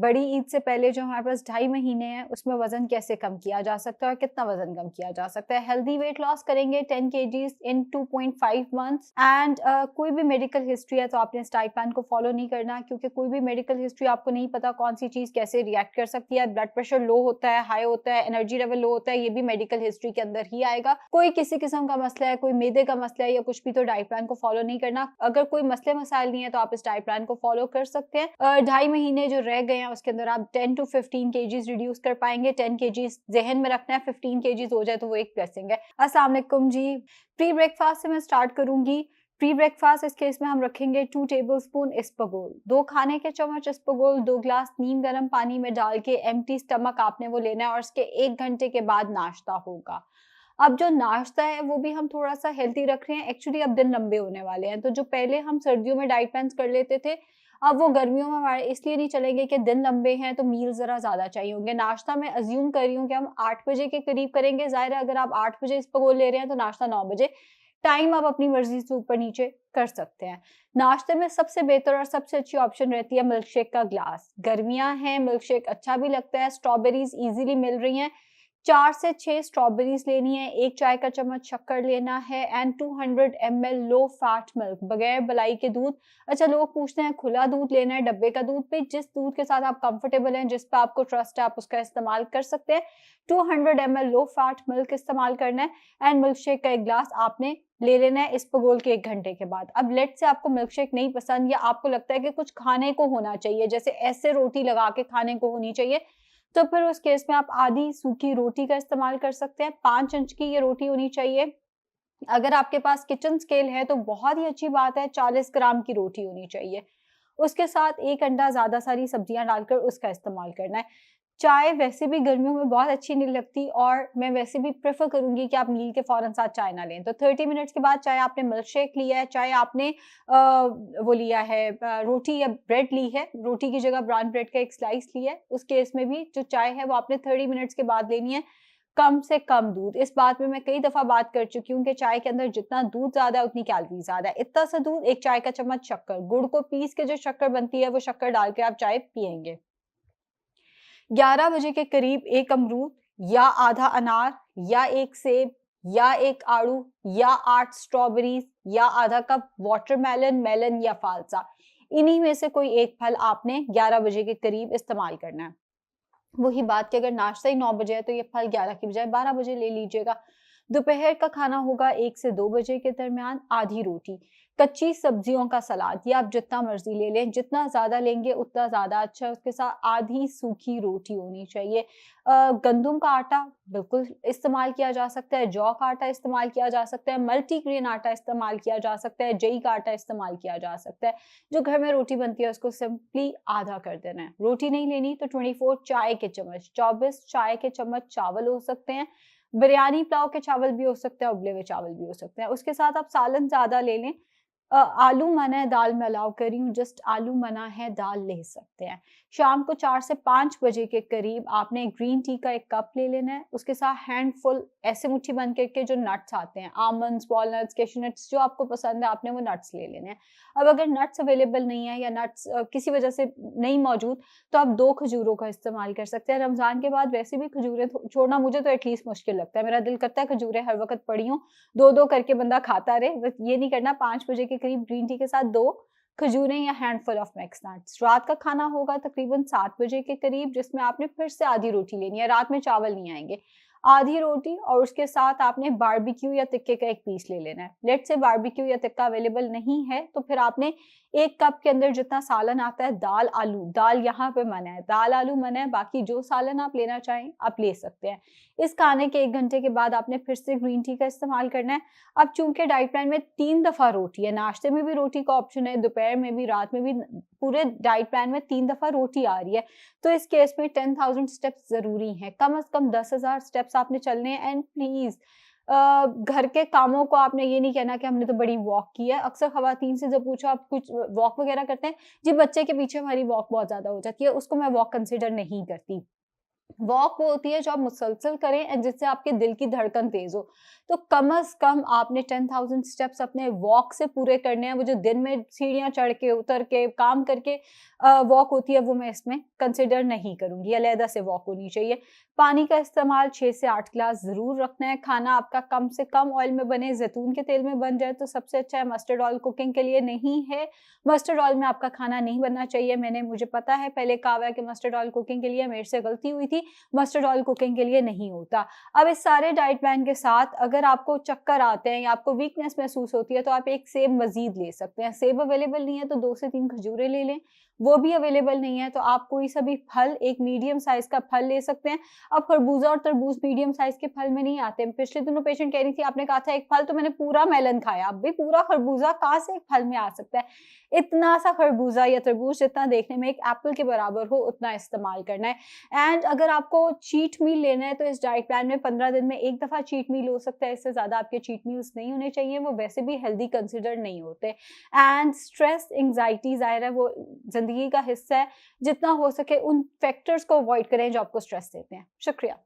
बड़ी ईद से पहले जो हमारे पास 2.5 महीने हैं, उसमें वज़न कैसे कम किया जा सकता है और कितना वज़न कम किया जा सकता है। हेल्दी वेट लॉस करेंगे 10 केजीज़ इन 2.5 मंथ्स एंड कोई भी मेडिकल हिस्ट्री है तो आपने इस डाइट प्लान को फॉलो नहीं करना, क्योंकि कोई भी मेडिकल हिस्ट्री आपको नहीं पता कौन-सी चीज़ कैसे रिएक्ट कर सकती है। ब्लड प्रेशर लो होता है, हाई होता है, एनर्जी लेवल लो होता है, ये भी मेडिकल हिस्ट्री के अंदर ही आएगा। कोई किसी किस्म का मसला है, कोई मैदे का मसला है या कुछ भी, तो डाइट प्लान को फॉलो नहीं करना। अगर कोई मसले मसाइल नहीं है तो आप इस डाइट प्लान को फॉलो कर सकते हैं। 2.5 महीने जो रह गए हैं उसके अंदर आप 10 to 15 केजीज रिड्यूस कर पाएंगे। 10 केजीज ज़हन में रखना है, 15 केजीज हो जाए तो वो एक ब्लेसिंग है। अस्सलाम वालेकुम जी। प्री ब्रेकफास्ट से मैं स्टार्ट करूंगी। प्री ब्रेकफास्ट इस केस में हम रखेंगे 2 टेबलस्पून इसबगोल, 2 खाने के चम्मच इसबगोल, 2 ग्लास नीम गर्म पानी में डाल के एम्प्टी स्टमक आपने वो लेना है और इसके 1 घंटे के बाद नाश्ता होगा। अब जो नाश्ता है वो भी हम थोड़ा-सा हेल्दी रख रहे हैं, एक्चुअली अब दिन लंबे होने वाले हैं, तो जो पहले हम सर्दियों में डाइट प्लान्स कर लेते थे, अब वो गर्मियों में हमारे इसलिए नहीं चलेंगे कि दिन लंबे हैं तो मील ज़रा ज़्यादा चाहिए होंगे। नाश्ता मैं अज़्यूम कर रही हूँ कि हम 8 बजे के करीब करेंगे, ज़ाहिर है अगर आप 8 बजे इसबगोल ले रहे हैं तो नाश्ता 9 बजे, टाइम आप अपनी मर्ज़ी से ऊपर-नीचे कर सकते हैं। नाश्ते में सबसे बेहतर और सबसे अच्छी ऑप्शन रहती है मिल्क शेक का ग्लास। गर्मियाँ हैं, मिल्क शेक अच्छा भी लगता है, स्ट्रॉबेरीज़ ईज़िली मिल रही हैं। 4 से 6 स्ट्रॉबेरीज़ लेनी है, 1 चाय का चम्मच शक्कर लेना है and 200 ml low fat milk, बगैर मलाई के दूध। अच्छा, लोग पूछते हैं खुला दूध लेना है डब्बे का दूध पे, जिस दूध के साथ आप कंफर्टेबल हैं, जिस पे आपको ट्रस्ट है, आप उसका इस्तेमाल कर सकते हैं। 200 ml लो फैट मिल्क इस्तेमाल करना है एंड मिल्क शेक का 1 ग्लास आपने ले लेना है इसबगोल के 1 घंटे के बाद। अब लेट्स से आपको मिल्क शेक नहीं पसंद या आपको लगता है कि कुछ खाने को होना चाहिए, जैसे ऐसे रोटी लगा के खाने को होनी चाहिए, तो फिर उस केस में आप आधी सूखी रोटी का इस्तेमाल कर सकते हैं। 5 इंच की ये रोटी होनी चाहिए। अगर आपके पास किचन स्केल है तो बहुत ही अच्छी बात है, 40 ग्राम की रोटी होनी चाहिए। उसके साथ 1 अंडा, ज़्यादा सारी सब्जियाँ डालकर उसका इस्तेमाल करना है। चाय वैसे भी गर्मियों में बहुत अच्छी नहीं लगती और मैं वैसे भी प्रेफ़र करूँगी कि आप मील के फ़ौरन साथ चाय ना लें। तो 30 मिनट्स के बाद चाहे आपने मिल्क शेक लिया है, चाहे आपने वो लिया है रोटी या ब्रेड ली है, रोटी की जगह ब्राउन ब्रेड का एक स्लाइस लिया है, उस केस में भी जो चाय है वो आपने 30 मिनट्स के बाद लेनी है। कम से कम दूध, इस बात में मैं कई दफ़ा बात कर चुकी हूँ कि चाय के अंदर जितना दूध ज़्यादा है उतनी कैलोरी ज़्यादा है। इतना सा दूध, 1 चाय का चम्मच शक्कर, गुड़ को पीस के जो शक्कर बनती है वो शक्कर डाल के आप चाय पिएँगे। 11 बजे के करीब 1 अमरूद या आधा अनार या 1 सेब या 1 आड़ू या 8 स्ट्रॉबेरीज़ या आधा कप वाटरमेलन, मेलन या फालसा, इन्हीं में से कोई एक फल आपने 11 बजे के करीब इस्तेमाल करना है। वही बात कि अगर नाश्ता ही 9 बजे है तो ये फल 11 की बजाय 12 बजे ले लीजिएगा। दोपहर का खाना होगा 1 से 2 बजे के दरमियान, आधी रोटी, कच्ची सब्जियों का सलाद, ये आप जितना मर्ज़ी ले लें, जितना ज़्यादा लेंगे उतना ज़्यादा अच्छा है। उसके साथ आधी सूखी रोटी होनी चाहिए। गंदम का आटा बिल्कुल इस्तेमाल किया जा सकता है, जौ का आटा इस्तेमाल किया जा सकता है, मल्टीग्रेन आटा इस्तेमाल किया जा सकता है, जई का आटा इस्तेमाल किया जा सकता है। जो घर में रोटी बनती है उसको सिंपली आधा कर देना है। रोटी नहीं लेनी तो 24 चाय के चम्मच, 24 चाय के चम्मच चावल हो सकते हैं। बिरयानी पुलाव के चावल भी हो सकते हैं, उबले हुए चावल भी हो सकते हैं। उसके साथ आप सालन ज़्यादा ले लें। आलू मना है, दाल मैं अलाउ कर रही हूँ, जस्ट आलू मना है, दाल ले सकते हैं। शाम को 4 से 5 बजे के करीब आपने ग्रीन टी का 1 कप ले लेना है। उसके साथ हैंडफुल ऐसे मुट्ठी बंद करके जो नट्स आते हैं, आमंड्स, वॉलनट्स, कैश्यू नट्स, जो आपको पसंद है आपने वो नट्स ले लेने हैं। अब अगर नट्स अवेलेबल नहीं है या नट्स किसी वजह से नहीं मौजूद, तो आप 2 खजूरों का इस्तेमाल कर सकते हैं। रमज़ान के बाद वैसे भी खजूरें छोड़ना मुझे तो एटलीस्ट मुश्किल लगता है। मेरा दिल करता है खजूरें हर वक़्त पड़ी हों, 2-2 करके बंदा खाता रहे, बस ये नहीं करना। 5 बजे के करीब ग्रीन टी के साथ 2 खजूरें या हैंडफुल ऑफ मिक्स नट्स। रात का खाना होगा तकरीबन 7 बजे के करीब, जिसमें आपने फिर से आधी रोटी लेनी है, रात में चावल नहीं आएँगे। आधी रोटी और उसके साथ आपने बारबेक्यू या टिक्के का 1 पीस ले लेना है। लेट्स से बारबेक्यू या टिक्का अवेलेबल नहीं है, तो फिर आपने 1 कप के अंदर जितना सालन आता है, दाल, आलू, दाल यहाँ पे मना है, दाल, आलू मना है, बाकी जो सालन आप लेना चाहें, आप ले सकते हैं। इस खाने के 1 घंटे के बाद आपने फिर से ग्रीन टी का इस्तेमाल करना है। अब चूँकि डाइट प्लान में 3 दफ़ा रोटी है, नाश्ते में भी रोटी का ऑप्शन है, दोपहर में भी, रात में भी, पूरे डाइट प्लान में 3 दफ़ा रोटी आ रही है, तो इस केस में 10,000 स्टेप्स ज़रूरी हैं। कम से कम 10,000 स्टेप्स आपने चलने हैं एंड प्लीज़ घर के कामों को आपने ये नहीं कहना कि हमने तो बड़ी वॉक की है। अक्सर ख़वातीन से जब पूछो आप कुछ वॉक वग़ैरह करते हैं? जी, बच्चे के पीछे हमारी वॉक बहुत ज़्यादा हो जाती है, उसको मैं वॉक कंसिडर नहीं करती। वॉक वो होती है जो आप मुसलसल करें एंड जिससे आपके दिल की धड़कन तेज हो। तो कम से कम आपने 10,000 स्टेप्स अपने वॉक से पूरे करने हैं। वो जो दिन में सीढ़ियाँ चढ़ के, उतर के, काम करके वॉक होती है, वो मैं इसमें कंसिडर नहीं करूँगी, अलहदा से वॉक होनी चाहिए। पानी का इस्तेमाल 6 से 8 ग्लास ज़रूर रखना है। खाना आपका कम से कम ऑयल में बने, ज़ैतून के तेल में बन जाए तो सबसे अच्छा है। मस्टर्ड ऑयल कुकिंग के लिए नहीं है, मस्टर्ड ऑयल में आपका खाना नहीं बनना चाहिए। मुझे पता है, पहले कहा हुआ है कि मस्टर्ड ऑयल कुकिंग के लिए, मेरे से गलती हुई थी। मस्टर्ड ऑयल कुकिंग के लिए नहीं होता। अब इस सारे डाइट प्लान के साथ अगर आपको चक्कर आते हैं या आपको वीकनेस महसूस होती है, तो आप एक सेब मज़ीद ले सकते हैं। सेब अवेलेबल नहीं है तो 2 से 3 खजूरें ले लें, वो भी अवेलेबल नहीं है तो आप कोई सा भी फल, एक मीडियम साइज़ का फल ले सकते हैं। अब खरबूज़ा और तरबूज़ मीडियम साइज़ के फल में नहीं आते। पिछले दिनों पेशेंट कह रही थी, आपने कहा था 1 फल, तो मैंने पूरा मेलन खाया। अब भी पूरा खरबूज़ा कहाँ से 1 फल में आ सकता है? इतना सा खरबूज़ा या तरबूज़ जितना देखने में एक एप्पल के बराबर हो, उतना इस्तेमाल करना है। एंड अगर आपको चीट मील लेना है तो इस डाइट प्लान में 15 दिन में 1 दफ़ा चीट मील हो सकता है, इससे ज़्यादा आपके चीट मील्स नहीं होने चाहिए, वो वैसे भी हेल्दी कंसिडर नहीं होते। एंड स्ट्रेस, एंग्ज़ायटी ज़ाहिर है वो ज़िंदगी का हिस्सा है, जितना हो सके उन फैक्टर्स को अवॉइड करें जो आपको स्ट्रेस देते हैं। शुक्रिया।